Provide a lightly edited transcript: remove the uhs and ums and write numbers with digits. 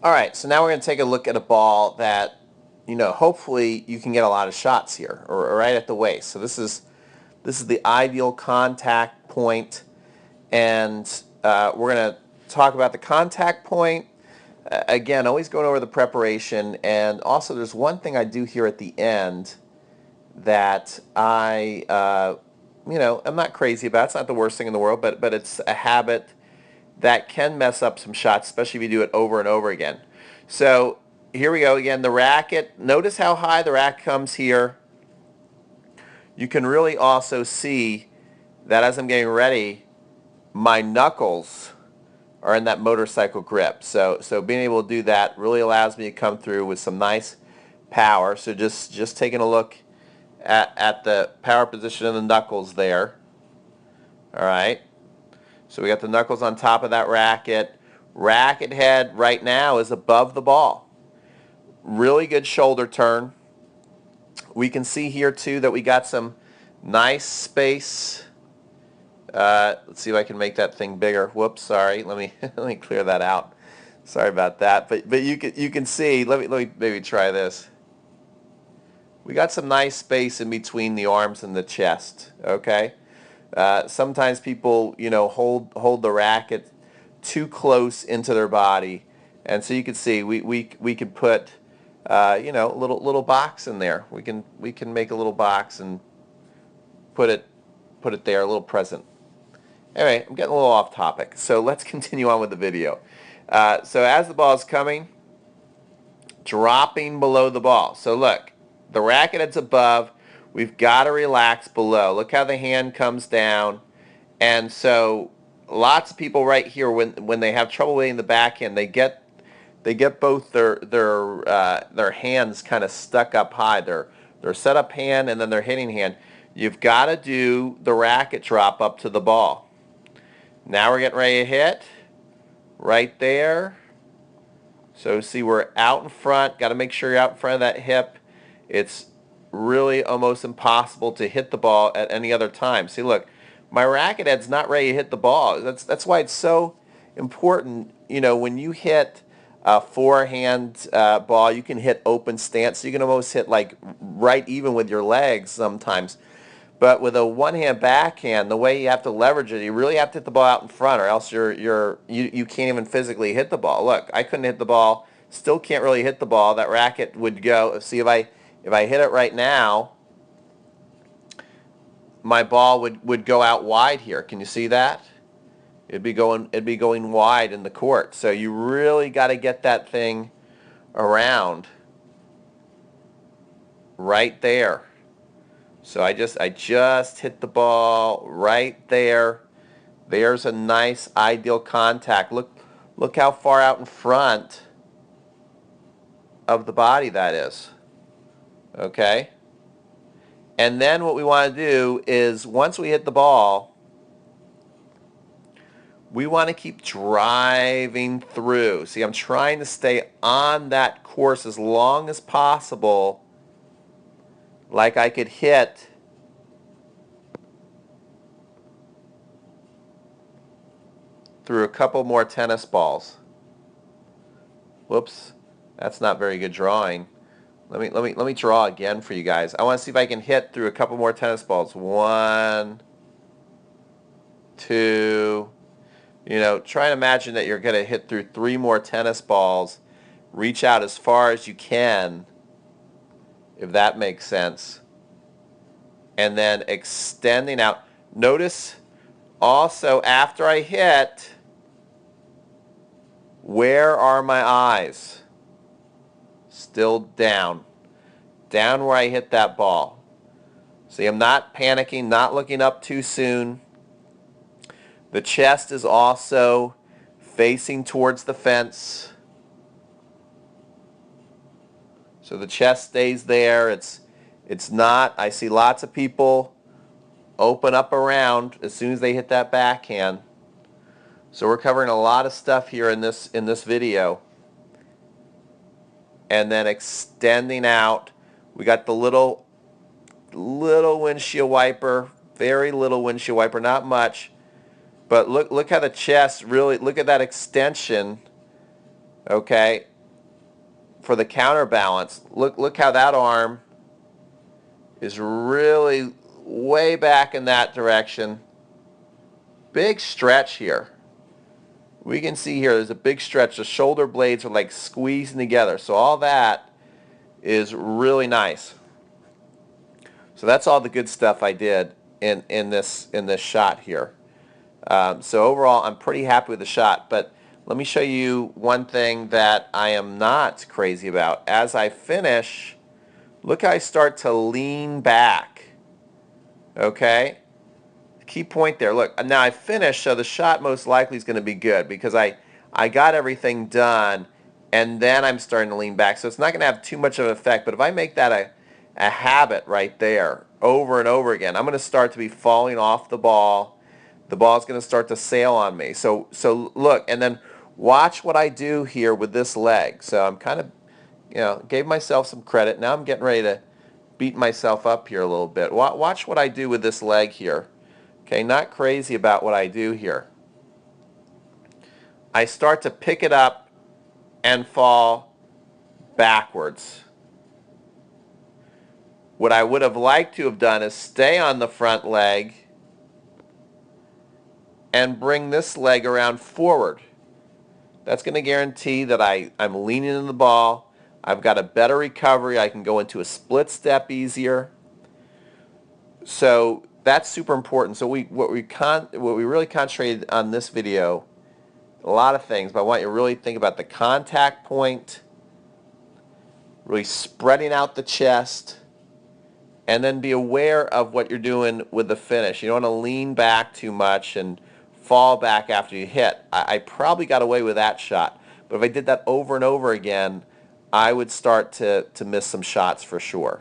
All right, so now we're going to take a look at a ball that, hopefully you can get a lot of shots here, or right at the waist. So this is the ideal contact point, and we're going to talk about the contact point. Again, always going over the preparation, and also there's one thing I do here at the end that I'm not crazy about. It's not the worst thing in the world, but it's a habit that can mess up some shots, especially if you do it over and over again. So here we go again. The racket, notice how high the racket comes here. You can really also see that as I'm getting ready, my knuckles are in that motorcycle grip. So being able to do that really allows me to come through with some nice power. So just taking a look at the power position of the knuckles there. All right. So we got the knuckles on top of that racket. Racket head right now is above the ball. Really good shoulder turn. We can see here too that we got some nice space. Let's see if I can make that thing bigger. Whoops, sorry. Let me clear that out. Sorry about that. But you can see. Let me maybe try this. We got some nice space in between the arms and the chest. Okay. Sometimes people, hold the racket too close into their body, and so you can see we could put, a little box in there. We can make a little box and put it there, a little present. Anyway, I'm getting a little off topic, so let's continue on with the video. So as the ball is coming, dropping below the ball. So look, the racket head's above. We've got to relax below. Look how the hand comes down. And so lots of people right here, when they have trouble hitting the backhand, they get both their hands kind of stuck up high. Their setup hand and then their hitting hand. You've got to do the racket drop up to the ball. Now we're getting ready to hit. Right there. So see, we're out in front. Got to make sure you're out in front of that hip. It's really almost impossible to hit the ball at any other time. See, look, my racket head's not ready to hit the ball. That's why it's so important. When you hit a forehand ball, you can hit open stance. So you can almost hit like right even with your legs sometimes. But with a one-hand backhand, the way you have to leverage it, you really have to hit the ball out in front, or else you can't even physically hit the ball. Look, I couldn't hit the ball. Still can't really hit the ball. That racket would go. See, if I hit it right now, my ball would go out wide here. Can you see that? It'd be going wide in the court. So you really got to get that thing around right there. So I just hit the ball right there. There's a nice ideal contact. Look how far out in front of the body that is. Okay? And then what we want to do is once we hit the ball, we want to keep driving through. See, I'm trying to stay on that course as long as possible, like I could hit through a couple more tennis balls. Whoops, that's not very good drawing. Let me draw again for you guys. I want to see if I can hit through a couple more tennis balls. 1, 2. Try and imagine that you're going to hit through 3 more tennis balls. Reach out as far as you can, if that makes sense. And then extending out. Notice also after I hit, where are my eyes? Still down. Down where I hit that ball. See, I'm not panicking, not looking up too soon. The chest is also facing towards the fence. So the chest stays there. It's not. I see lots of people open up around as soon as they hit that backhand. So we're covering a lot of stuff here in this video. And then extending out, we got the little windshield wiper, very little windshield wiper, not much. But look how the chest really, look at that extension, okay? for the counterbalance, look how that arm is really way back in that direction. Big stretch here. We can see here there's a big stretch. The shoulder blades are like squeezing together. So all that is really nice. So that's all the good stuff I did in this shot here. So overall, I'm pretty happy with the shot. But let me show you one thing that I am not crazy about. As I finish, look how I start to lean back. Okay? Key point there. Look, now I finished, so the shot most likely is going to be good because I got everything done, and then I'm starting to lean back. So it's not going to have too much of an effect. But if I make that a habit right there over and over again, I'm going to start to be falling off the ball. The ball's going to start to sail on me. So look, and then watch what I do here with this leg. So I'm kind of, gave myself some credit. Now I'm getting ready to beat myself up here a little bit. Watch what I do with this leg here. Okay, not crazy about what I do here. I start to pick it up and fall backwards. What I would have liked to have done is stay on the front leg and bring this leg around forward. That's going to guarantee that I'm leaning in the ball. I've got a better recovery. I can go into a split step easier. So that's super important. So what we really concentrated on this video, a lot of things, but I want you to really think about the contact point, really spreading out the chest, and then be aware of what you're doing with the finish. You don't want to lean back too much and fall back after you hit. I probably got away with that shot, but if I did that over and over again, I would start to miss some shots for sure.